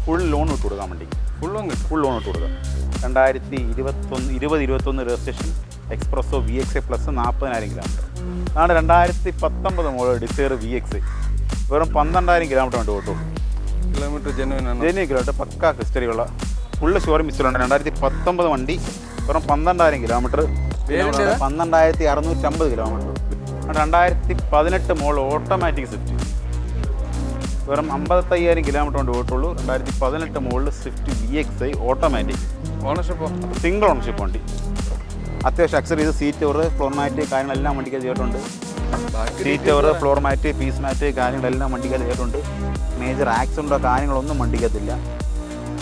Full loan ഇട്ട് കൊടുക്കാൻ വേണ്ടി ഫുൾ ലോൺ ഇട്ട് കൊടുക്കുക. 2021 registration espresso VXA plus 40,000 kilometre. അതാണ് 2019 മോഡൽ ഡിസയർ VXA. വെറും 12,000 കിലോമീറ്റർ വേണ്ടി ഓട്ടോ. കിലോമീറ്റർ ജെന്യൂൻ കിലോമീറ്റർ പക്കാ ഹിസ്റ്ററിയുള്ള ഫുള്ള് ഷോറൂം ഹിസ്റ്ററിയുണ്ട്. 2019 വണ്ടി വെറും 12,000 kilometre. 12,650 kilometre. 2018 model automatic Swift വെറും 55,000 കിലോമീറ്റർ കൊണ്ട് പോയിട്ടുള്ളൂ. 2018 മോഡൽ സ്വിഫ്റ്റ് VXA ഓട്ടോമാറ്റിക്. ഓണർഷിപ്പോ സിംഗിൾ ഓണർഷിപ്പ് വണ്ടി. അത്യാവശ്യം അക്സർ സീറ്റ് ഓവർ ഫ്ലോർ മാറ്റ് കാര്യങ്ങളെല്ലാം വണ്ടിക്ക് ചെയ്തിട്ടുണ്ട്. Seat cover floor mat piece mat കാര്യങ്ങളെല്ലാം വണ്ടിക്ക് ചെയ്തിട്ടുണ്ട്. മേജർ ആക്സിഡൻറ്റോ കാര്യങ്ങളൊന്നും വണ്ടിക്കത്തില്ല.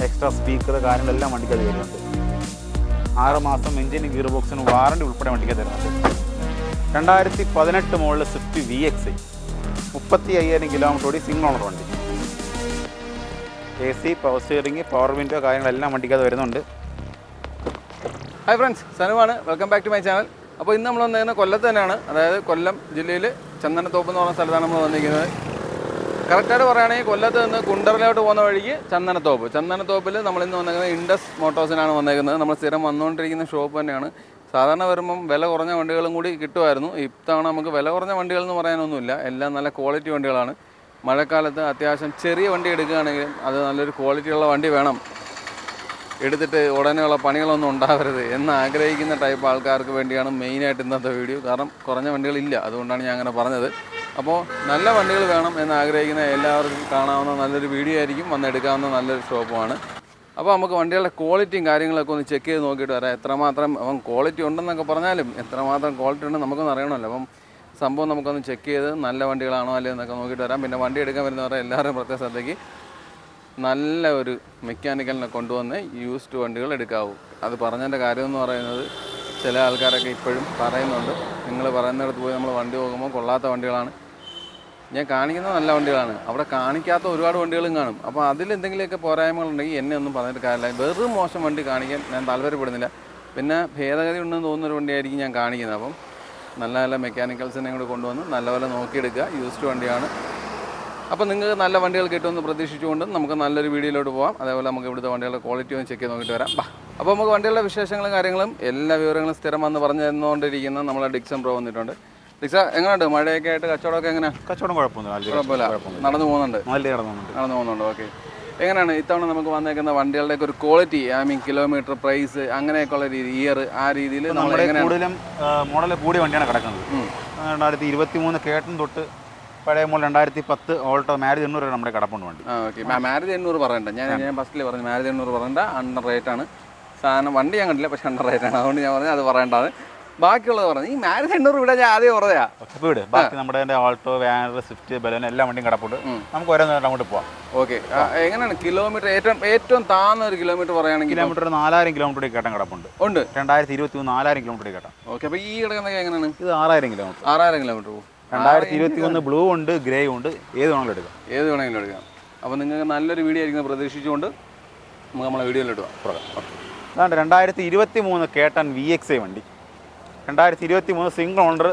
എക്സ്ട്രാ സ്പീക്കർ കാര്യങ്ങളെല്ലാം വണ്ടിക്ക് ചെയ്തിട്ടുണ്ട്. 6 മാസം എഞ്ചിനും ഗിയർ ബോക്സിനും വാറണ്ടി ഉൾപ്പെടെ വണ്ടിക്ക് തരുന്നുണ്ട്. 2018 മോഡൽ സ്വിഫ്റ്റ് VXA 35,000 കിലോമീറ്റർ ഓടി സിംഗിൾ ഓണർ വണ്ടി. AC power steering power window കാര്യങ്ങളെല്ലാം വണ്ടിക്കകത്ത് വരുന്നുണ്ട്. ഹായ് ഫ്രണ്ട്സ്, സനുവാണ്. Welcome back to my channel. അപ്പോൾ ഇന്ന് നമ്മൾ വന്നിരിക്കുന്നത് കൊല്ലത്ത് തന്നെയാണ്. അതായത് കൊല്ലം ജില്ലയിൽ ചന്ദനത്തോപ്പ് എന്ന് പറഞ്ഞ സ്ഥലത്താണ് നമ്മൾ വന്നിരിക്കുന്നത്. കറക്റ്റായിട്ട് പറയുകയാണെങ്കിൽ കൊല്ലത്ത് നിന്ന് കുണ്ടറയിലോട്ട് പോകുന്ന വഴിക്ക് ചന്ദനത്തോപ്പിൽ നമ്മളിന്ന് വന്നിരിക്കുന്നത് ഇൻഡസ് മോട്ടോഴ്സിനാണ് വന്നിരിക്കുന്നത്. നമ്മൾ സ്ഥിരം വന്നുകൊണ്ടിരിക്കുന്ന ഷോപ്പ് തന്നെയാണ്. സാധാരണ വരുമ്പം വില കുറഞ്ഞ വണ്ടികളും കൂടി കിട്ടുമായിരുന്നു. ഇത്തവണ നമുക്ക് വില കുറഞ്ഞ വണ്ടികൾ എന്ന് പറയാനൊന്നുമില്ല. എല്ലാം നല്ല ക്വാളിറ്റി വണ്ടികളാണ്. മഴക്കാലത്ത് അത്യാവശ്യം ചെറിയ വണ്ടി എടുക്കുകയാണെങ്കിലും അത് നല്ലൊരു ക്വാളിറ്റിയുള്ള വണ്ടി വേണം, എടുത്തിട്ട് ഉടനെയുള്ള പണികളൊന്നും ഉണ്ടാവരുത് എന്ന് ആഗ്രഹിക്കുന്ന ടൈപ്പ് ആൾക്കാർക്ക് വേണ്ടിയാണ് മെയിനായിട്ട് ഇന്നത്തെ വീഡിയോ. കാരണം കുറഞ്ഞ വണ്ടികളില്ല, അതുകൊണ്ടാണ് ഞാൻ അങ്ങനെ പറഞ്ഞത്. അപ്പോൾ നല്ല വണ്ടികൾ വേണം എന്ന് ആഗ്രഹിക്കുന്ന എല്ലാവർക്കും കാണാവുന്ന നല്ലൊരു വീഡിയോ ആയിരിക്കും, വന്നെടുക്കാവുന്ന നല്ലൊരു ഷോപ്പുമാണ്. അപ്പോൾ നമുക്ക് വണ്ടികളുടെ ക്വാളിറ്റിയും കാര്യങ്ങളൊക്കെ ഒന്ന് ചെക്ക് ചെയ്ത് നോക്കിയിട്ട് വരാം. എത്രമാത്രം ക്വാളിറ്റി ഉണ്ടെന്നൊക്കെ പറഞ്ഞാലും എത്രമാത്രം ക്വാളിറ്റി ഉണ്ടെന്ന് നമുക്കൊന്ന് അറിയണമല്ലോ. അപ്പം സംഭവം നമുക്കൊന്ന് ചെക്ക് ചെയ്ത് നല്ല വണ്ടികളാണോ അല്ലയോ എന്നൊക്കെ നോക്കിയിട്ട് വരാം. പിന്നെ വണ്ടി എടുക്കാൻ വരുന്നവരെ എല്ലാവരും പ്രത്യേക ശ്രദ്ധയ്ക്ക് നല്ല ഒരു മെക്കാനിക്കലിനെ കൊണ്ടുവന്ന് യൂസ്ഡ് വണ്ടികൾ എടുക്കാവൂ. അത് പറഞ്ഞതിൻ്റെ കാര്യമെന്ന് പറയുന്നത് ചില ആൾക്കാരൊക്കെ ഇപ്പോഴും പറയുന്നുണ്ട്, നിങ്ങൾ പറയുന്നിടത്ത് പോയി നമ്മൾ വണ്ടി പോകുമ്പോൾ കൊള്ളാത്ത വണ്ടികളാണ് ഞാൻ കാണിക്കുന്നത്, നല്ല വണ്ടികളാണ്. അവിടെ കാണിക്കാത്ത ഒരുപാട് വണ്ടികളും കാണും. അപ്പോൾ അതിലെന്തെങ്കിലുമൊക്കെ പോരായ്മകളുണ്ടെങ്കിൽ എന്നെ ഒന്നും പറഞ്ഞിട്ട് കാര്യമില്ല. വെറും മോശം വണ്ടി കാണിക്കാൻ ഞാൻ താല്പര്യപ്പെടുന്നില്ല. പിന്നെ ഭേദഗതി ഉണ്ടെന്ന് തോന്നുന്നൊരു വണ്ടിയായിരിക്കും ഞാൻ കാണിക്കുന്നത്. അപ്പം നല്ല നല്ല മെക്കാനിക്കൽസിനെ കൂടെ കൊണ്ടുവന്ന് നല്ലപോലെ നോക്കിയെടുക്കുക. യൂസ്ഡ് വണ്ടിയാണ്. അപ്പോൾ നിങ്ങൾക്ക് നല്ല വണ്ടികൾ കിട്ടുമെന്ന് പ്രതീക്ഷിച്ചുകൊണ്ട് നമുക്ക് നല്ലൊരു വീഡിയോയിലോട്ട് പോകാം. അതേപോലെ നമുക്ക് ഇവിടുത്തെ വണ്ടികളുടെ ക്വാളിറ്റി ഒന്ന് ചെക്ക് ചെയ്ത് നോക്കിയിട്ട് വരാം. അപ്പോൾ നമുക്ക് വണ്ടികളുടെ വിശേഷങ്ങളും കാര്യങ്ങളും എല്ലാ വിവരങ്ങളും സ്ഥിരം വന്ന് പറഞ്ഞു തന്നുകൊണ്ടിരിക്കുന്ന നമ്മളെ ഡിക്സൺ ബ്രോ വന്നിട്ടുണ്ട്. ഡിക്സ, എങ്ങനെയുണ്ട്? മഴയൊക്കെ ആയിട്ട് കച്ചവടമൊക്കെ എങ്ങനെയാണ്? കച്ചവടം കുഴപ്പമില്ല, നടന്നു പോകുന്നുണ്ട്. ഓക്കെ. എങ്ങനെയാണ് ഇത്തവണ നമുക്ക് വന്നേക്കുന്ന വണ്ടികളുടെയൊക്കെ ഒരു ക്വാളിറ്റി, കിലോമീറ്റർ, പ്രൈസ്, അങ്ങനെയൊക്കെയുള്ള രീതി, ഇയർ, ആ രീതിയിൽ നമ്മുടെ കൂടുതലും മോഡൽ കൂടിയ വണ്ടിയാണ് കിടക്കുന്നത്. 2023 കേട്ടൻ തൊട്ട് പഴയ മോഡൽ 2010 ഓൾട്ടോ മാരുതി 800 വരെ നമ്മുടെ കിടപ്പുണ്ട് വണ്ടി. ഓക്കെ. മാരുതി 800 പറയണ്ട, ഞാൻ ഫസ്റ്റിൽ പറഞ്ഞു മാരുതി 800 പറയണ്ട, അണ്ടർ റേറ്റാണ് സാധനം. വണ്ടി ഞാൻ കണ്ടില്ല, പക്ഷെ അണ്ടർ റേറ്റാണ്. അതുകൊണ്ട് ഞാൻ പറഞ്ഞു അത് പറയേണ്ടത്. ബാക്കിയുള്ളത് പറഞ്ഞു ഈ മാരുതി 800 ഇവിടെ ഞാൻ ആദ്യം പറയാ വീട്. ബാക്കി നമ്മുടെ ഓൾട്ടോ, വാനർ, സ്വിഫ്റ്റ്, ബലോന എല്ലാ വണ്ടിയും കിടപ്പുണ്ട്. നമുക്ക് ഓരോ അങ്ങോട്ട് പോവാം. ഓക്കെ. എങ്ങനെയാണ് കിലോമീറ്റർ? ഏറ്റവും താഴ്ന്ന ഒരു കിലോമീറ്റർ പറയുകയാണെങ്കിൽ കിലോമീറ്റർ 4,000 കിലോമീറ്റർ കേട്ടൻ കിടപ്പുണ്ട്. 2023 4,000 കിലോമീറ്റർ കേട്ടാം. ഓക്കെ. അപ്പോൾ ഈ കിടക്കുന്നത് എങ്ങനെയാണ്? ഇത് 6,000 കിലോമീറ്റർ. 6,000 കിലോമീറ്റർ. 2021 ബ്ലൂ ഉണ്ട്, ഗ്രേ ഉണ്ട്, ഏത് വേണമെങ്കിലും എടുക്കാം. അപ്പോൾ നിങ്ങൾക്ക് നല്ലൊരു വീഡിയോ ആയിരിക്കും പ്രതീക്ഷിച്ചുകൊണ്ട് നമുക്ക് നമ്മളെ വീഡിയോയിലിടുക. 2023 കേട്ടൻ VXA വണ്ടി. 2023 സിംഗിൾ ഓണർ,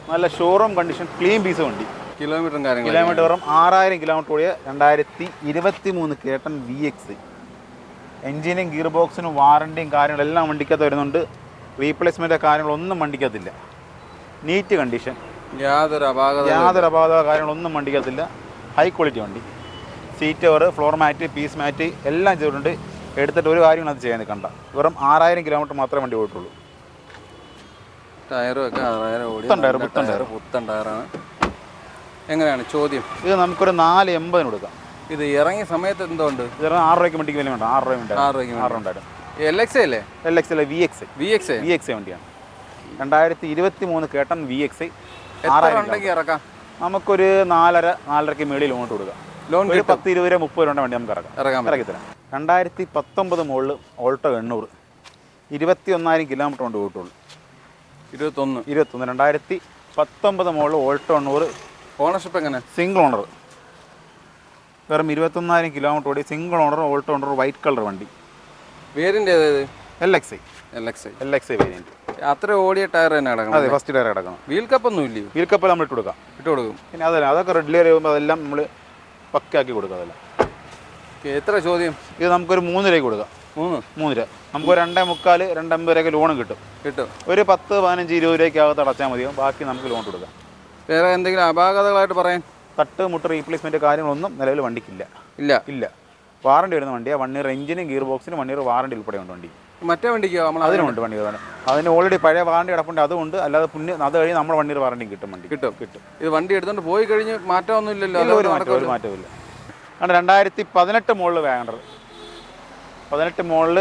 നല്ല ഷോറൂം കണ്ടീഷൻ, ക്ലീൻ പീസ് വണ്ടി. കിലോമീറ്റർ വെറും 6,000 കിലോമീറ്റർ ഓടിയ 2023 കേട്ടൻ VXA. എൻജിനും ഗിയർ ബോക്സിനും വാറണ്ടിയും കാര്യങ്ങളെല്ലാം വണ്ടിക്കകത്ത് വരുന്നുണ്ട്. റീപ്ലേസ്മെൻറ്റ് കാര്യങ്ങളൊന്നും വണ്ടിക്കകത്തില്ല. നീറ്റ് കണ്ടീഷൻ, യാതൊരു അപാകത കാര്യങ്ങളൊന്നും വണ്ടിക്കകത്തില്ല. ഹൈ ക്വാളിറ്റി വണ്ടി. Seat cover, floor mat, piece mat എല്ലാം ചെയ്തിട്ടുണ്ട്. എടുത്തിട്ട് ഒരു കാര്യങ്ങളും അത് ചെയ്യാൻ നിൽക്കണ്ട. വെറും 6,000 കിലോമീറ്റർ മാത്രമേ വണ്ടി പോയിട്ടുള്ളൂ. ടയറൊക്കെ 6,000 പുത്തൻ ടയറാണ്. എങ്ങനെയാണ് ചോദ്യം? ഇത് നമുക്കൊരു 480 കൊടുക്കാം. ഇത് ഇറങ്ങിയ സമയത്ത് എന്തുകൊണ്ട്? ഇത് 6 രൂപയ്ക്ക് വണ്ടിക്ക് വില വേണ്ട. 6 രൂപ ഉണ്ടായിരുന്നു. LXA അല്ലേ? LXA VXA വണ്ടിയാണ്. 2023 കേട്ടൻ VXA. 6,000 ഇറക്കാം. നമുക്കൊരു 4.5 മേളിൽ ലോൺ കൊടുക്കാം. ലോൺ 10, 20, 30 രൂപ വണ്ടി നമുക്ക് ഇറക്കി തരാം. 2019 മോഡൽ ഓൾട്ടോ 800 21,000 കിലോമീറ്റർ കൊണ്ട് പോയിട്ടുള്ളൂ. 21 2019 മോഡൽ ഓൾട്ടോ 800. ഓണർഷിപ്പ് എങ്ങനെ? Single owner. വെറും 21,000 കിലോമീറ്റർ ഓടി single owner Alto 800 white colour വണ്ടി. വേരിയൻ്റ് ഏത്? LXA variant. അത്ര ഓടിയ ടയർ തന്നെ കിടക്കണം. അതെ, ഫസ്റ്റ് ടയർ കിടക്കണം. വീൽ കപ്പൊന്നും ഇല്ലയോ? വീൽ കപ്പ് നമ്മൾ ഇട്ട് കൊടുക്കും. പിന്നെ അതൊക്കെ റെഡിലർ ചെയ്യുമ്പോൾ അതെല്ലാം നമ്മൾ പക്കാക്കി കൊടുക്കുക. അതെല്ലാം എത്ര ചോദ്യം? ഇത് നമുക്കൊരു 3 രൂപയ്ക്ക് കൊടുക്കാം. 3 രൂപ. നമുക്ക് 2.25, 2.50 രൂപയ്ക്ക് ലോണും കിട്ടും. ഒരു 10, 15, 20 രൂപയ്ക്കകത്ത് അടച്ചാൽ മതിയോ, ബാക്കി നമുക്ക് ലോൺ കൊടുക്കാം. വേറെ എന്തെങ്കിലും അപാകതകളായിട്ട് പറയാൻ? തട്ട് മുട്ട് റീപ്ലേസ്മെൻറ്റ് കാര്യങ്ങളൊന്നും നിലവിൽ വണ്ടിക്കില്ല. ഇല്ല. വാറണ്ടി വരുന്ന വണ്ടിയാണ്. 1 ഇയർ എഞ്ചിനും ഗിയർ ബോക്സിനും 1 ഇയർ വാറണ്ടി ഉൾപ്പെടെയുണ്ട് വണ്ടി. മറ്റേ വണ്ടിക്കോ? അതിനുണ്ട് വണ്ടി. അതിന് ഓൾറെഡി പഴയ വാറണ്ടി കിടപ്പുണ്ട്. അതുകൊണ്ട് അല്ലാതെ അത് കഴിഞ്ഞ് നമ്മൾ 1 ഇയർ വാറണ്ടി കിട്ടും. ഇത് വണ്ടി എടുത്തുകൊണ്ട് പോയി കഴിഞ്ഞ് മാറ്റമൊന്നും ഇല്ലല്ലോ? ഒരു മാറ്റമില്ല. കാരണം 2018 മോഡൽ വാഗണർ. 18 മോഡൽ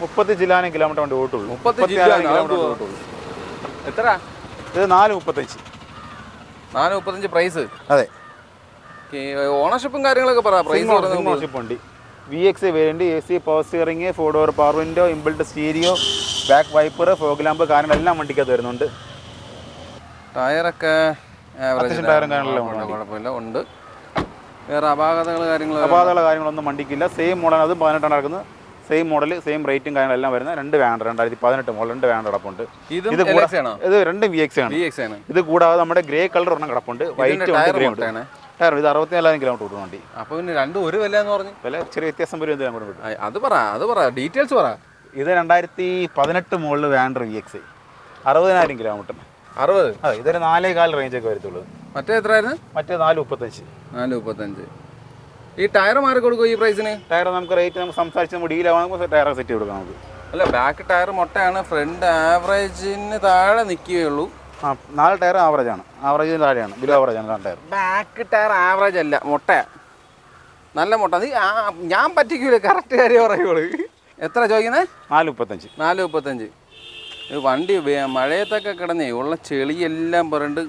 30 ജില്ലാനും കിലോമീറ്റർ വണ്ടി ഓട്ടുള്ളൂ. 30 കിലോമീറ്റർ ഓട്ടുള്ളൂ. എത്ര? ഇത് 4.35. 4.35 പ്രൈസ്. അതെ. ഓണർഷിപ്പും കാര്യങ്ങളൊക്കെ പറ. പ്രൈസ് ഓണർഷിപ്പ് ഉണ്ട്. VX variant, AC, power steering, 4 door power window, inbuilt stereo, back wiper, fog lamp കാര്യങ്ങളെല്ലാം വണ്ടിക്കകത്ത് വരുന്നുണ്ട്. ടയറൊക്കെ അത്യാവശ്യം ടയറും കാര്യങ്ങളെല്ലാം കുഴപ്പമില്ല ഉണ്ട്. വേറെ കാര്യങ്ങളൊന്നും വണ്ടിക്കില്ല. Same model. അത് 18 നടക്കുന്നത്. സെയിം മോഡൽ, സെയിം റേറ്റും കാര്യങ്ങളെല്ലാം വരുന്ന 2 വാഗണർ. 2018 മോഡൽ 2 വാഗണർ കിടപ്പുണ്ട്. ഇത് രണ്ടും VX ആണ്. ഇത് കൂടാതെ നമ്മുടെ ഗ്രേ കളർ ഒരെണ്ണം കിടപ്പുണ്ട്. വൈറ്റ് ഗ്രേ ഉണ്ട്. ടയർ ഇത് 64,000 കിലോമീറ്റർ ഓടുന്ന വണ്ടി. അപ്പോൾ പിന്നെ രണ്ടും ഒരു വില എന്ന് പറഞ്ഞു? വില ചെറിയ വ്യത്യാസം വരും. അത് പറ ഡീറ്റെയിൽസ് പറ. ഇത് 2018 മോഡൽ വാഗണർ VX 60,000 കിലോമീറ്റർ. 60? അതെ. ഇതൊരു 4.25 റേഞ്ചൊക്കെ വരത്തുള്ളൂ. മറ്റേ എത്രയായിരുന്നു? മറ്റേ 4.35. 4.35. ഈ ടയർ മാറി കൊടുക്കും ഈ പ്രൈസിന്? ടയർ നമുക്ക് റേറ്റ് നമുക്ക് സംസാരിച്ച് നമ്മൾ ഡീലാവുമ്പോൾ ടയർ സെറ്റ് ചെയ്ത് കൊടുക്കാം നമുക്ക്. അല്ല, ബാക്ക് ടയർ മൊട്ടയാണ്. ഫ്രണ്ട് ആവറേജിന് താഴെ നിൽക്കുകയുള്ളൂ. 4 ടയർ ആവറേജ് ആണ്. ആവറേജിന് താഴെയാണ്. ബിലോ ആവറേജ് ആണ് 4 ടയർ. ബാക്ക് ടയർ ആവറേജ് അല്ല, മൊട്ടയാണ്. നല്ല മൊട്ട. ഞാൻ പറ്റിക്കൂല, കറക്റ്റ് കാര്യം പറയുള്ളൂ. എത്ര ചോദിക്കുന്നത്? 4.35. 4.35. വണ്ടി മഴയത്തൊക്കെ കിടന്നേ ഉള്ള ചെളിയെല്ലാം പുരണ്ട്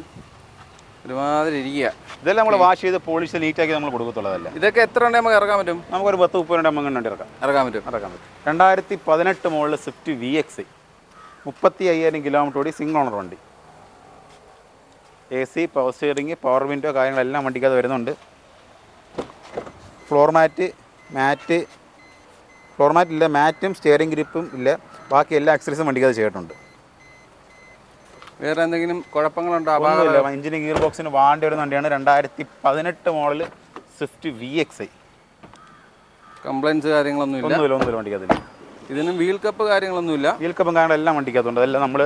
ഒരുമാതിരി ഇരിക്കുക. ഇതെല്ലാം നമ്മൾ വാഷ് ചെയ്ത് പോളിഷ് നീറ്റാക്കി നമ്മൾ കൊടുക്കത്തുള്ളതല്ല. ഇതൊക്കെ എത്ര ഉണ്ടെങ്കിൽ നമുക്ക് ഇറക്കാൻ പറ്റും? നമുക്കൊരു 10-30 രൂപ ഇറക്കാൻ പറ്റും. 2018 മോഡൽ സ്വിഫ്റ്റ് VX 35,000 കിലോമീറ്റർ ഓടി. സിംഗിൾ ഓണർ വണ്ടി. AC, power steering, power window കാര്യങ്ങളെല്ലാം വണ്ടിക്കകത്ത് വരുന്നുണ്ട്. ഫ്ലോർ മാറ്റ് ഇല്ല. മാറ്റും സ്റ്റിയറിംഗ് ഗ്രിപ്പും ഇല്ല. ബാക്കി എല്ലാ ആക്സസറീസും വണ്ടിക്കകത്ത് ചെയ്തിട്ടുണ്ട്. വേറെ എന്തെങ്കിലും കുഴപ്പങ്ങളുണ്ടോ? എഞ്ചിന് ഗിയർ ബോക്സിന് വാണ്ടി വരുന്ന വണ്ടിയാണ്. 2018 മോഡൽ സ്വിഫ്റ്റ് VX. കംപ്ലൈൻസ് കാര്യങ്ങളൊന്നും ഇല്ല. ഒന്നുമില്ല വണ്ടിക്കകത്ത്. ഇതിന് വീൽ കപ്പ് കാര്യങ്ങളൊന്നുമില്ല. വീൽ കപ്പും കാര്യങ്ങളെല്ലാം വണ്ടിക്കകത്തുണ്ട്. അതെല്ലാം നമ്മൾ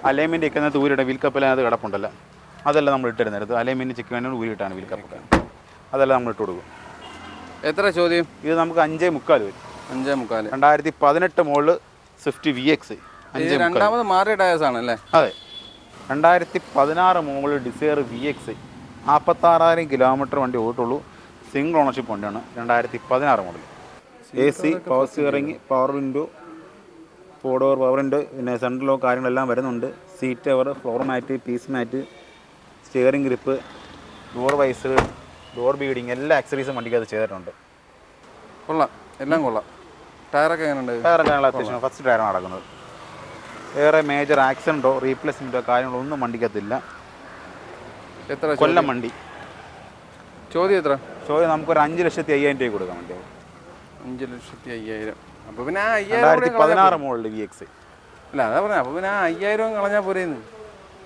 അലൈൻമെൻറ്റ് ഒക്കെ ഊരിയുടെ വീൽ കപ്പിലതിനകത്ത് കിടപ്പുണ്ടല്ലോ. അതെല്ലാം നമ്മൾ ഇട്ടിരുന്നത്. അലൈൻമെൻറ്റ് ചെക്ക് വേണ്ടി ഊരിയിട്ടാണ് വീൽ കപ്പൊക്കെ. അതെല്ലാം നമ്മൾ ഇട്ട് കൊടുക്കും. എത്ര ചോദ്യം? ഇത് നമുക്ക് 5.25 വരും. 5.25. 2018 മോഡൽ സ്വിഫ്റ്റ് VX. രണ്ടാമത് മാറിയ ടയേഴ്സ് ആണല്ലേ? അതെ. 2016 മോഡൽ ഡിസയർ VX 46,000 കിലോമീറ്റർ വണ്ടി ഓട്ടുള്ളൂ. സിംഗിൾ ഓണർഷിപ്പ് വണ്ടിയാണ്. 2016 model. AC, power steering, power window, 4 door power window, പിന്നെ സെൻട്രൽ ലോക്ക് കാര്യങ്ങളെല്ലാം വരുന്നുണ്ട്. Seat cover, floor mat, piece mat, steering grip, door visor, door beading, എല്ലാ ആക്സറീസും വണ്ടിക്കകത്ത് ചെയ്തിട്ടുണ്ട്. കൊള്ളാം, എല്ലാം കൊള്ളാം. ടയറൊക്കെ എങ്ങനെയുണ്ട്? ടയറൊക്കെ അത്യാവശ്യം ഫസ്റ്റ് ടയറാണ് നടക്കുന്നത്. വേറെ മേജർ ആക്സിഡൻറ്റോ റീപ്ലേസ്മെൻറ്റോ കാര്യങ്ങളൊന്നും വണ്ടിക്കകത്തില്ല. എത്ര കൊല്ലം വണ്ടി. ചോദ്യം എത്ര? ചോദ്യം നമുക്കൊരു 5,50,000 രൂപ കൊടുക്കാൻ വേണ്ടി. 5,50,000. അപ്പോൾ പിന്നെ 2016 മോഡൽ VX. അല്ല, അതാ പറഞ്ഞത്. അപ്പോൾ പിന്നെ 5,000 കളഞ്ഞാൽ പോരെയെന്ന്.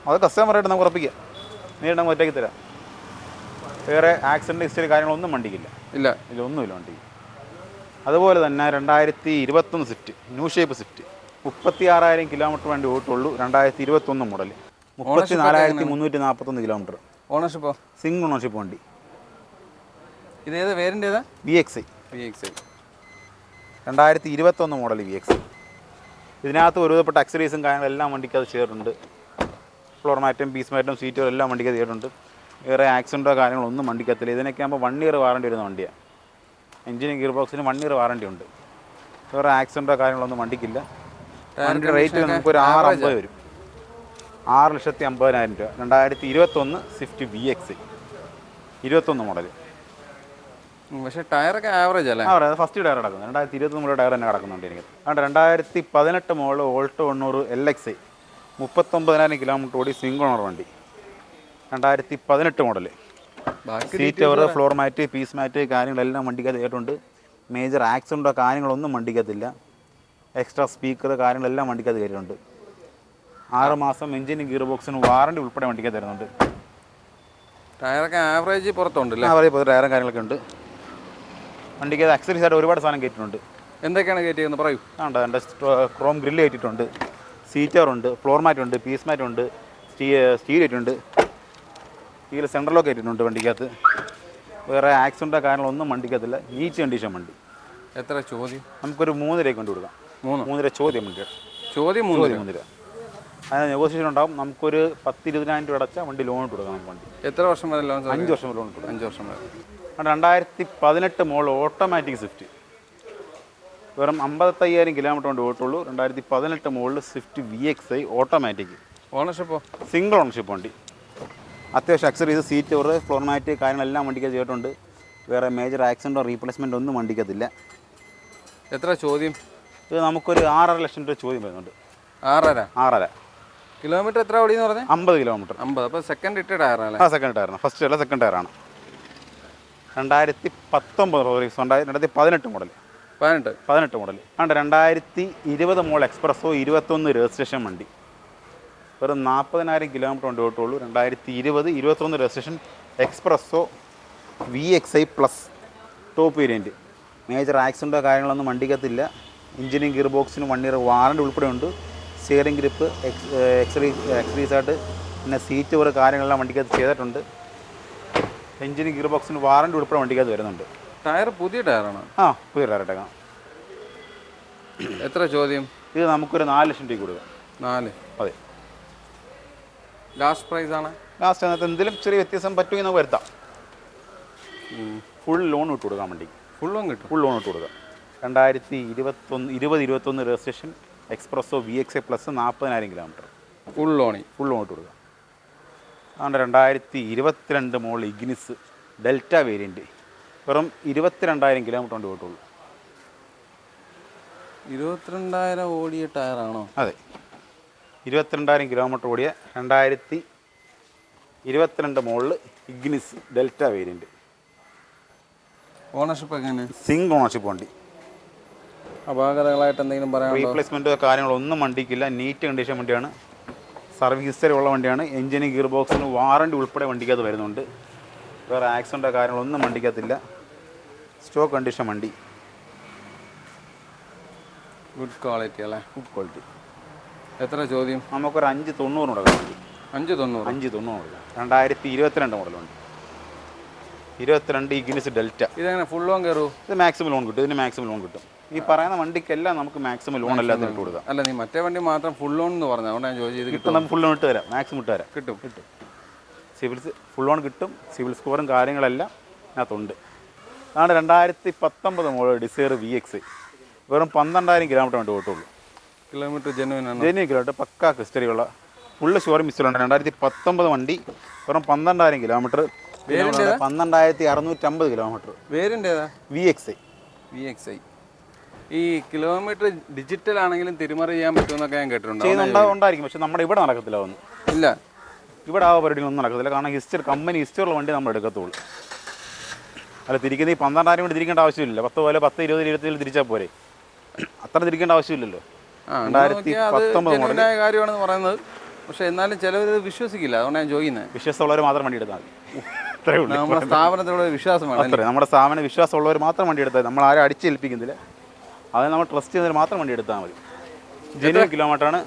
അത് കസ്റ്റമറായിട്ട് നമുക്ക് ഉറപ്പിക്കാം. നേരിട്ട് നമുക്ക് ഒറ്റയ്ക്ക് തരാം. വേറെ ആക്സിഡൻറ്റ് ഹിസ്റ്ററി കാര്യങ്ങളൊന്നും വണ്ടിക്കില്ല. ഒന്നുമില്ല വണ്ടിക്ക്. അതുപോലെ തന്നെ 2021 Swift, new shape Swift, 36,000 kilometre വണ്ടി ഓട്ടുള്ളൂ. 2021 മോഡൽ. 34,341 കിലോമീറ്റർ. ഓണർഷിപ്പോ? സിംഗിൾ ഓണർഷിപ്പ് വണ്ടി. ഇതേത് വേരിയൻ്റ് ഏതാ? VX. 2021 model VX. ഇതിനകത്ത് ഒരുവിധപ്പെട്ട അക്സറീസും കാര്യങ്ങളെല്ലാം വണ്ടിക്കകത്ത് ചേർന്നിട്ടുണ്ട്. ഫ്ലോർ മാറ്റും, പീസ് മാറ്റും, സീറ്റും എല്ലാം വണ്ടിക്കകത്ത് ചെയ്തിട്ടുണ്ട്. വേറെ ആക്സിഡൻറ്റോ കാര്യങ്ങളൊന്നും വണ്ടിക്കകത്തില്ല. ഇതിനൊക്കെ ആകുമ്പോൾ 1 ഇയർ വാറണ്ടി വരുന്ന വണ്ടിയാണ്. എഞ്ചിനും ഗിയർ ബോക്സിന് 1 ഇയർ വാറണ്ടി ഉണ്ട്. വേറെ ആക്സിഡൻറ്റോ കാര്യങ്ങളൊന്നും വണ്ടിക്കില്ല. വണ്ടി റേറ്റ് നമുക്കൊരു 6,50,000 വരും. 6,50,000 രൂപ. 2021 സ്വിഫ്റ്റ് VX 21 മോഡൽ. പക്ഷേ ടയറൊക്കെ ആവറേജ് അല്ലേ? ഫസ്റ്റ് ടയർ കിടക്കുന്നത് 2021 മോഡൽ ടയർ തന്നെ കിടക്കുന്നുണ്ട് എനിക്ക്. അതുകൊണ്ട് 2018 മോഡൽ ഓൾട്ടോ 800 LX 39,000 കിലോമീറ്റർ ഓടി. സിംഗിൾ ഓണർ വണ്ടി. 2018 model. Seat cover, floor mat, piece mat കാര്യങ്ങളെല്ലാം വണ്ടിക്കകത്ത് ചെയ്തിട്ടുണ്ട്. മേജർ ആക്സിഡൻറ്റോ കാര്യങ്ങളൊന്നും വണ്ടിക്കകത്തില്ല. എക്സ്ട്രാ സ്പീക്കർ കാര്യങ്ങളെല്ലാം വണ്ടിക്കകത്ത് കയറിയിട്ടുണ്ട്. 6 മാസം എഞ്ചിനും ഗിയർ ബോക്സിനും വാറണ്ടി ഉൾപ്പെടെ വണ്ടിക്കകത്ത് തരുന്നുണ്ട്. ടയറൊക്കെ ആവറേജ് പുറത്തുണ്ടല്ലേ? ആവറേജ് ടയറും കാര്യങ്ങളൊക്കെ ഉണ്ട്. വണ്ടിക്ക് അക്സറീസ് ആയിട്ട് ഒരുപാട് സാധനം കയറ്റിയിട്ടുണ്ട്. എന്തൊക്കെയാണ് കയറ്റിയെന്ന് പറയൂ. ഉണ്ട്, എൻ്റെ ക്രോം ഗ്രില്ല് കയറ്റിയിട്ടുണ്ട്, സീറ്ററുണ്ട്, ഫ്ലോർ മാറ്റുണ്ട്, പീസ് മാറ്റുണ്ട്, സ്റ്റീൽ കയറ്റിയിട്ടുണ്ട്, സ്റ്റീൽ സെൻട്രലൊക്കെ കയറ്റിയിട്ടുണ്ട് വണ്ടിക്കകത്ത്. വേറെ ആക്സിഡൻ്റോ കാര്യങ്ങളൊന്നും വണ്ടിക്കകത്തില്ല. നീറ്റ് കണ്ടീഷൻ വണ്ടി. എത്ര ചോദ്യം? നമുക്കൊരു 3 രൂപ കൊണ്ട് കൊടുക്കാം. 3 ചോദ്യം വണ്ടി. ചോദ്യം 3 രൂപ. അതിന് നെഗോസിയേഷൻ ഉണ്ടാവും. നമുക്കൊരു 10-20,000 രൂപ അടച്ചാൽ വണ്ടി ലോൺ ഇട്ട് കൊടുക്കാം. നമുക്ക് വണ്ടി എത്ര വർഷം വരെ ലോൺ? 5 വർഷം ലോൺ ഇട്ട് 5 വർഷം വരെ. 2018 മോഡൽ ഓട്ടോമാറ്റിക് സ്വിഫ്റ്റ്. വെറും 55,000 കിലോമീറ്റർ കൊണ്ട് ഓട്ടുള്ളൂ. 2018 മോഡൽ സ്വിഫ്റ്റ് VXI ഓട്ടോമാറ്റിക്. ഓണർഷിപ്പോ? സിംഗിൾ ഓണർഷിപ്പ് വണ്ടി. അത്യാവശ്യം accessories, seat cover, floor mat കാര്യങ്ങളെല്ലാം വണ്ടിക്ക് ചെയ്തിട്ടുണ്ട്. വേറെ മേജർ ആക്സിഡൻറ്റോ റീപ്ലേസ്മെൻറ്റോ ഒന്നും വണ്ടിക്കത്തില്ല. എത്ര ചോദ്യം? ഇത് നമുക്കൊരു 6.5 ലക്ഷം രൂപ ചോദ്യം വരുന്നുണ്ട്. 6.5 കിലോമീറ്റർ എത്ര ഓടിയെന്ന് പറഞ്ഞാൽ? 50 കിലോമീറ്റർ. 50. അപ്പോൾ സെക്കൻഡ് ഇട്ട ടയറാണ്? സെക്കൻഡ് ടയറാണ്. ഫസ്റ്റ് അല്ല, സെക്കൻഡ് ടയറാണ്. 2018 model. 18 model. 2020 model S-Presso 21 registration വണ്ടി. വെറും 40,000 കിലോമീറ്റർ കൊണ്ട് ഓട്ടുള്ളൂ. 2020 21 registration S-Presso VXI plus top variant. Major ആക്സിഡൻറ്റോ കാര്യങ്ങളൊന്നും വണ്ടിക്കത്തില്ല. എഞ്ചിനും ഗിയർ ബോക്സിനും 1 ഇയർ വാറണ്ടി ഉൾപ്പെടെ ഉണ്ട്. സ്റ്റിയറിംഗ് ഗ്രിപ്പ് എക്സറീസായിട്ട് പിന്നെ സീറ്റ് കവർ കാര്യങ്ങളെല്ലാം വണ്ടിക്കകത്ത് ചെയ്തിട്ടുണ്ട്. എഞ്ചിനും ഗിയർ ബോക്സിന് വാറണ്ടി ഉൾപ്പെടെ വണ്ടിക്കകത്ത് വരുന്നുണ്ട്. ടയർ പുതിയ ടയറാണ്? പുതിയ ടയർ ഇട്ടേക്കാം. എത്ര ചോദ്യം? ഇത് നമുക്കൊരു 4 ലക്ഷം രൂപ കൊടുക്കാം. 4? അതെ. ലാസ്റ്റ് പ്രൈസ് ആണ്? ലാസ്റ്റ് അതിനകത്ത് എന്തെങ്കിലും ചെറിയ വ്യത്യാസം പറ്റുമെങ്കിൽ നമുക്ക് വരുത്താം. ഫുൾ ലോൺ ഇട്ട് കൊടുക്കാം വണ്ടിക്ക്. ഫുൾ ലോൺ കിട്ടും? ഫുൾ ലോൺ ഇട്ട് കൊടുക്കാം. 2021 registration S-Presso VXI plus 40,000 kilometre. Full loan ഇട്ട് കൊടുക്കുക. അതുകൊണ്ട് 2022 മോഡൽ ഇഗ്നിസ് ഡെൽറ്റ വേരിയൻറ്റ്. വെറും 22,000 കിലോമീറ്റർ കൊണ്ട് ഓട്ടുള്ളൂ. 22,000 ഓടിയ ടയറാണോ? അതെ, 22,000 കിലോമീറ്റർ ഓടിയ 2022 model Ignis delta variant. Ownership എങ്ങനെ? സിംഗിൾ ഓണർഷിപ്പ് വണ്ടി. അപാകതകളായിട്ട് എന്തെങ്കിലും പറയാം? റീപ്ലേസ്മെൻറ്റോ കാര്യങ്ങളൊന്നും വണ്ടിക്കില്ല. നീറ്റ് കണ്ടീഷൻ വണ്ടിയാണ്. സർവീസ് ഹിസ്റ്ററി ഉള്ള വണ്ടിയാണ്. എഞ്ചിന് ഗിയർ ബോക്സിന് വാറണ്ടി ഉൾപ്പെടെ വണ്ടിക്കകത്ത് വരുന്നുണ്ട്. വേറെ ആക്സിഡൻറ്റോ കാര്യങ്ങളൊന്നും വണ്ടിക്കകത്തില്ല. സ്റ്റോക്ക് കണ്ടീഷൻ വണ്ടി. ഗുഡ് ക്വാളിറ്റി അല്ലേ? Good quality. എത്ര ചോദ്യം? നമുക്കൊരു 590 കൊടുക്കാം. 590 കൊടുക്കാം. 2022 മോഡലുണ്ട്. 22 ഇഗ്നിസ് ഡെൽറ്റ. ഇതെങ്ങനെ ഫുൾ ലോൺ കയറും? ഇത് മാക്സിമം ലോൺ കിട്ടും. ഇതിന് മാക്സിമം ലോൺ കിട്ടും. ഈ പറയുന്ന വണ്ടിക്കെല്ലാം നമുക്ക് മാക്സിമം ലോൺ എല്ലാത്തിനും ഇട്ട് കൊടുക്കാം. അല്ല, നീ മറ്റേ വണ്ടി മാത്രം ഫുൾ ലോൺ എന്ന് പറഞ്ഞു, അതുകൊണ്ട് ഞാൻ ചോദിച്ചത്. കിട്ടും, നമുക്ക് ഫുൾ ലോൺ ഇട്ട് തരാം. മാക്സിമം ഇട്ട് തരാം. കിട്ടും. സിവിൽസ് ഫുൾ ലോൺ കിട്ടും. സിവിൽ സ്കോറും കാര്യങ്ങളെല്ലാം അതിനകത്തുണ്ട്. അതാണ് 2019 മോഡൽ ഡിസയർ VXI. വെറും 12,000 കിലോമീറ്റർ വേണ്ടി ഓട്ടുള്ളൂ. കിലോമീറ്റർ ജെന്യൂൻ കിലോമീറ്റർ പക്കാ ഹിസ്റ്ററിയുള്ള ഫുള്ള് ഷോറും മിസ്റ്റുണ്ട്. 2019 വണ്ടി. വെറും 12,000 കിലോമീറ്റർ. 12,650 കിലോമീറ്റർ. വേരിയൻ്റ് ഏതാ? VXI. ഈ കിലോമീറ്റർ ഡിജിറ്റൽ ആണെങ്കിലും തിരിമറി ചെയ്യാൻ പറ്റുമെന്നൊക്കെ ഞാൻ കേട്ടിട്ടുണ്ട്. ഉണ്ടായിരിക്കും, പക്ഷെ നമ്മുടെ ഇവിടെ നടക്കത്തില്ല. ഒന്നും ഇല്ല, ഇവിടെ ആ പരിപാടികളൊന്നും നടക്കത്തില്ല. കാരണം കമ്പനി ഹിസ്റ്ററിയുള്ള വണ്ടി നമ്മൾ എടുക്കത്തുള്ളൂ. അല്ല, തിരിക്കുന്ന ഈ 12,000 കൊണ്ട് തിരിക്കേണ്ട ആവശ്യമില്ല. 10 പോലെ 10, 20, 27 തിരിച്ചാൽ പോരെ. അത്ര തിരിക്കേണ്ട ആവശ്യമില്ലല്ലോ. 2019 കാര്യമാണെന്ന് പറയുന്നത്. പക്ഷെ എന്നാലും ചിലവർ വിശ്വസിക്കില്ല, അതുകൊണ്ട് ഞാൻ ചോദിക്കുന്നത്. വിശ്വാസമുള്ളവർ മാത്രം വണ്ടി എടുത്താൽ മതി. നമ്മുടെ സ്ഥാപനത്തിലുള്ള വിശ്വാസം വേണം. നമ്മുടെ സ്ഥാപന വിശ്വാസമുള്ളവർ മാത്രം വണ്ടി എടുത്താൽ മതി. നമ്മൾ ആരും അടിച്ചേൽപ്പിക്കുന്നില്ല. അത് നമ്മൾ ട്രസ്റ്റ് ചെയ്യുന്നവർ മാത്രം വണ്ടി എടുത്താൽ മതി. ജെന്യൂൻ കിലോമീറ്ററാണ്.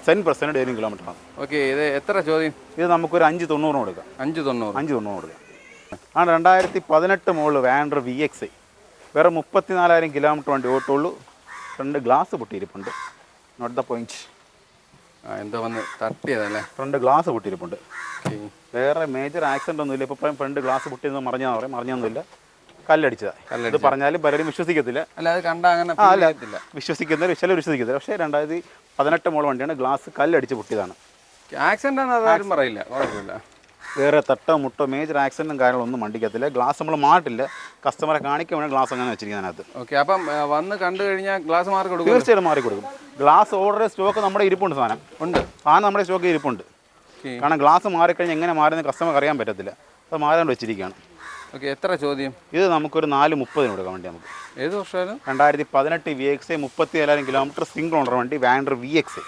10% ജെന്യൂൻ കിലോമീറ്ററാണ്. ഓക്കെ. ഇത് എത്ര ചോദ്യം? ഇത് നമുക്കൊരു 590 കൊടുക്കാം. 590 കൊടുക്കാം. 2018 മോഡൽ വാൻഡർ VXI. വേറെ 34,000 കിലോമീറ്റർ വണ്ടി ഓട്ടുള്ളൂ. 2 ഗ്ലാസ് പൊട്ടിയിരിപ്പുണ്ട്. Note the point. എന്തോ വന്ന് തട്ടിയതല്ലേ? 2 ഗ്ലാസ് പൊട്ടിയിരിപ്പുണ്ട്. വേറെ മേജർ ആക്സിഡൻ്റ് ഒന്നുമില്ല. ഇപ്പോൾ 2 ഗ്ലാസ് പൊട്ടിയെന്ന് മറിഞ്ഞൊന്നുമില്ല. കല്ലടിച്ചതാണ്. ഇത് പറഞ്ഞാലും പലരും വിശ്വസിക്കത്തില്ല. അല്ല, അത് കണ്ടാൽ അങ്ങനെ വിശ്വസിക്കുന്നവർ ചിലർ വിശ്വസിക്കത്തില്ല. പക്ഷേ 2018 മോഡൽ വണ്ടിയാണ്. ഗ്ലാസ് കല്ലടിച്ച് പൊട്ടിയതാണ്. ആക്സിഡൻ്റ് ആണെന്ന് അതാരും പറയില്ല. കുഴപ്പമില്ല. വേറെ തട്ടോ മുട്ടോ മേജർ ആക്സിഡൻറ്റും കാര്യങ്ങളൊന്നും വണ്ടിക്കത്തില്ല. ഗ്ലാസ് നമ്മൾ മാറ്റില്ല. കസ്റ്റമറെ കാണിക്കാൻ വേണ്ടി ഗ്ലാസ് അങ്ങനെ വെച്ചിരിക്കുന്നതിനകത്ത്. ഓക്കെ. അപ്പം വന്ന് കണ്ടു കഴിഞ്ഞാൽ ഗ്ലാസ് മാറി കൊടുക്കും? തീർച്ചയായിട്ടും മാറി കൊടുക്കും. ഗ്ലാസ് ഓർഡർ സ്റ്റോക്ക് നമ്മുടെ ഇരിപ്പുണ്ട്. സാധനം നമ്മുടെ സ്റ്റോക്ക് ഇരിപ്പുണ്ട്. കാരണം ഗ്ലാസ് മാറിക്കഴിഞ്ഞാൽ എങ്ങനെ മാറുന്ന കസ്റ്റമർ അറിയാൻ പറ്റത്തില്ല. അത് മാറാണ്ട് വെച്ചിരിക്കുകയാണ്. ഓക്കെ. എത്ര ചോദ്യം? ഇത് നമുക്കൊരു 430 കൊടുക്കാൻ വേണ്ടി. നമുക്ക് ഏത് വർഷമായിരുന്നു? 2018 VXI. 37,000 കിലോമീറ്റർ സിംഗിൾ ഓണർ വണ്ടി വാൻഡർ VXI.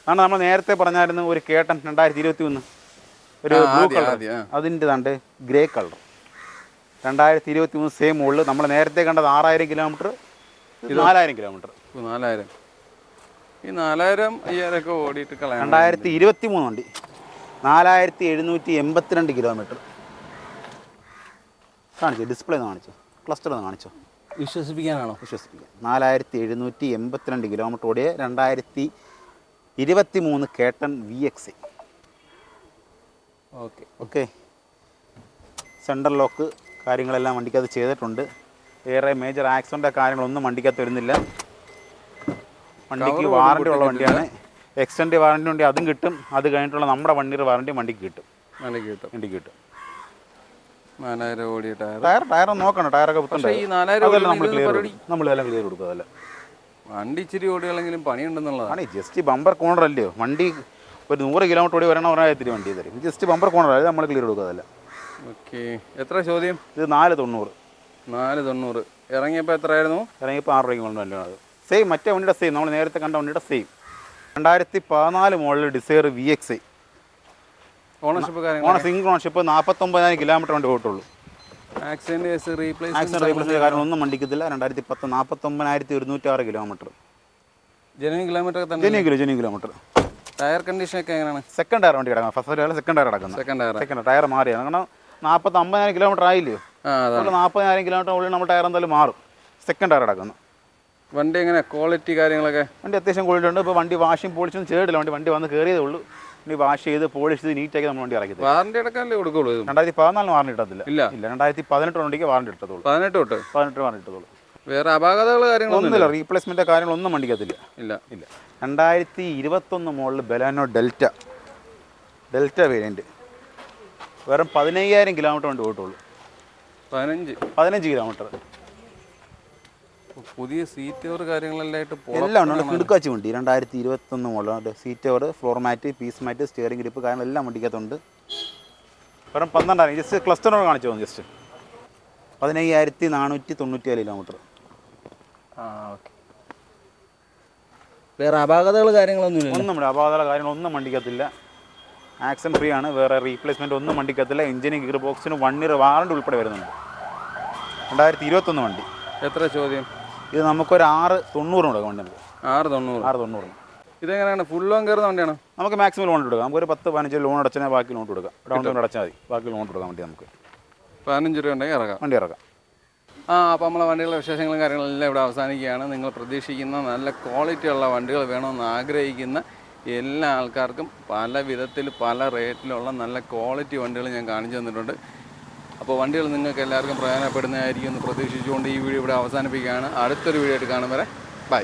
കാരണം നമ്മൾ നേരത്തെ പറഞ്ഞായിരുന്നു ഒരു കേട്ടൻ 2021 ഒരു ബ്ലൂ കളർ. അതിൻ്റെ ഗ്രേ കളർ. 2023 same model. നമ്മൾ നേരത്തെ കണ്ടത് 6000 കിലോമീറ്റർ, ഇത് 4000 കിലോമീറ്റർ. 4000. ഈ 4000 5000 ഒക്കെ ഓടിയിട്ട് കളയാം. 2023 വണ്ടി, 4782 കിലോമീറ്റർ. കാണിച്ചോ, ഡിസ്പ്ലേ ഒന്ന് കാണിച്ചോ, ക്ലസ്റ്റർ ഒന്ന് കാണിച്ചോ, വിശ്വസിപ്പിക്കാനാണോ? വിശ്വസിപ്പിക്കാം. 4782 കിലോമീറ്റർ ഓടിയ 2023 കേട്ടൺ VXi. Okay okay. Central lock കാര്യങ്ങളെല്ലാം വണ്ടിക്കകത്ത് ചെയ്തിട്ടുണ്ട്. വേറെ മേജർ ആക്സിഡൻ്റ് കാര്യങ്ങളൊന്നും വണ്ടിക്കകത്ത് വരുന്നില്ല. വണ്ടിക്ക് വാറണ്ടി ഉള്ള വണ്ടിയാണ്. എക്സ്റ്റൻഡ് വാറണ്ടി ഉണ്ട്, അതും കിട്ടും. അത് കഴിഞ്ഞിട്ടുള്ള നമ്മുടെ വണ്ടിയുടെ വാറണ്ടി വണ്ടിക്ക് കിട്ടും. വണ്ടിക്ക് കിട്ടും. 4000 ഓടിയ ടയർ നോക്കണം, ടയറൊക്കെ പുത്തണ്ട്. ഈ 4000 നമ്മളെല്ലാം ക്ലിയർ കൊടുക്കുക. അതല്ല വണ്ടി ഇച്ചിരി ഓടികളെങ്കിലും പണിയുണ്ടെന്നുള്ളതാണ്. ആണ് ജസ്റ്റ് ബമ്പർ കോർണർ അല്ലയോ വണ്ടി. ഒരു 100 കിലോമീറ്റർ ഓടി വരണം പറഞ്ഞാൽ ഇത്തിരി വണ്ടി തരും. ജസ്റ്റ് ബമ്പർ കോർണർ, അത് നമ്മൾ ക്ലിയർ കൊടുക്കുക. അതല്ല. ഓക്കെ. എത്ര ചോദ്യം? ഇത് 490. 490. ഇറങ്ങിയപ്പോൾ എത്രയായിരുന്നു? ഇറങ്ങിയപ്പോൾ 6 രൂപയ്ക്ക് മുകളിൽ വണ്ടിയാണ്. സെയിം മറ്റേ വണ്ടിയുടെ സെയിം, നമ്മൾ നേരത്തെ കണ്ട വണ്ടിയുടെ same. 2014 model Dzire VXi. Ownership single ownership, 49,000 kilometre വണ്ടി ഓട്ടുള്ളൂ. ആക്സിഡന്റ് റീപ്ലേസ്മെന്റ് കാരണം ഒന്നും വണ്ടിക്കത്തില്ല. 2010 49,106 കിലോമീറ്റർ. ജെന്യൂൻ കിലോമീറ്റർ തന്നെ. Genuine kilometre. ടയർ കണ്ടീഷൻ ഒക്കെ എങ്ങനെയാണ്? സെക്കൻഡ് ടയർ വണ്ടി കിടക്കുന്നത്. ഫസ്റ്റ് ടയർ സെക്കൻഡ് ടയർ കിടക്കുന്നത്. സെക്കൻഡ് ടയർ മാറിയാണ്. കാരണം 50,000 കിലോമീറ്റർ ആയില്ലയോ. 40,000 കിലോമീറ്റർ ഉള്ളിൽ നമ്മൾ ടയർ എന്തായാലും മാറും. സെക്കൻഡ് ടയർ കിടക്കുന്നു. വണ്ടി എങ്ങനെ ക്വാളിറ്റി കാര്യങ്ങളൊക്കെ? വണ്ടി അത്യാവശ്യം ക്വാളിറ്റി ഉണ്ട്. ഇപ്പോൾ വണ്ടി വാഷിംഗ് പോളിഷൊന്നും ചെയ്തിട്ടില്ല. വണ്ടി വന്ന് കയറിയതേ ഉള്ളൂ. വണ്ടി വാഷ് ചെയ്ത് പോളിഷ് ചെയ്ത് നീറ്റാക്കി നമ്മൾ വണ്ടി ഇറക്കി. വാറണ്ടി അടക്കമല്ലേ കൊടുക്കുള്ളൂ? 2014 വാറണ്ടി ഇട്ടത്തില്ല. ഇല്ല. 2018 വണ്ടിക്ക് വാറണ്ടി ഇട്ടത്തുള്ളൂ. 18 വാറണ്ടി ഇട്ടത്തുള്ളൂ. വേറെ അപാകതകൾ കാര്യങ്ങളൊന്നുമില്ല. റീപ്ലേസ്മെന്റ് കാര്യങ്ങളൊന്നും വണ്ടിക്കത്തില്ല. ഇല്ല. 2021 മോഡൽ ബെലാനോ ഡെൽറ്റ വേരിയൻറ്റ്. വെറും 15,000 കിലോമീറ്റർ വണ്ടി ഓട്ടുള്ളൂ. 15 കിലോമീറ്റർ. പുതിയ സീറ്റ് കവർ കാര്യങ്ങളെല്ലാം ആയിട്ട് എല്ലാം ഉണ്ട്. കിടുക്കാച്ചി വണ്ടി. 2021 model seat cover, floor mat, piece mat, steering grip കാര്യങ്ങളെല്ലാം വണ്ടിക്കകത്തുണ്ട്. വെറും 12,000. ജസ്റ്റ് ക്ലസ്റ്ററിനോട് കാണിച്ചു പോകുന്നു. Just 15,497 kilometre. ഓക്കെ. വേറെ അപാകതകൾ കാര്യങ്ങളൊന്നുമില്ല. ഒന്നും അപാകതകൾ കാര്യങ്ങളൊന്നും വണ്ടിക്കത്തില്ല. ആക്സിഡന്റ് ഫ്രീ ആണ്. വേറെ റീപ്ലേസ്മെന്റ് ഒന്നും വണ്ടിക്കത്തില്ല. എഞ്ചിന് ഗിയർ ബോക്സിന് 1 ഇയർ വാറണ്ടി ഉൾപ്പെടെ വരുന്നുണ്ട്. 2021 വണ്ടി. എത്ര ചോദ്യം? ഇത് നമുക്കൊരു 690 കൊടുക്കാം വണ്ടി. നമുക്ക് 690. ഇതെങ്ങനെയാണ്? ഫുൾ ലോൺ കയറുന്ന വണ്ടിയാണ്? നമുക്ക് മാക്സിമം ലോൺ കൊടുക്കാം. നമുക്കൊരു 10-15 ലോൺ അടച്ചാൽ ബാക്കി ലോൺ കൊടുക്കാം. ഡൗൺ പേയ്മെന്റ് അടച്ചാൽ മതി. ബാക്കി ലോൺ കൊടുക്കാം വണ്ടി. നമുക്ക് 15 രൂപ ഉണ്ടെങ്കിൽ വണ്ടി ഇറക്കാം. അപ്പോൾ നമ്മളെ വണ്ടികളുടെ വിശേഷങ്ങളും കാര്യങ്ങളെല്ലാം ഇവിടെ അവസാനിക്കുകയാണ്. നിങ്ങൾ പ്രതീക്ഷിക്കുന്ന നല്ല ക്വാളിറ്റി ഉള്ള വണ്ടികൾ വേണമെന്ന് ആഗ്രഹിക്കുന്ന എല്ലാ ആൾക്കാർക്കും പല വിധത്തിൽ പല റേറ്റിലുള്ള നല്ല ക്വാളിറ്റി വണ്ടികൾ ഞാൻ കാണിച്ചു തന്നിട്ടുണ്ട്. അപ്പോൾ വണ്ടികൾ നിങ്ങൾക്ക് എല്ലാവർക്കും പ്രയോജനപ്പെടുന്നതായിരിക്കും എന്ന് പ്രതീക്ഷിച്ചുകൊണ്ട് ഈ വീഡിയോ ഇവിടെ അവസാനിപ്പിക്കുകയാണ്. അടുത്തൊരു വീഡിയോ ആയിട്ട് കാണും വരെ ബൈ.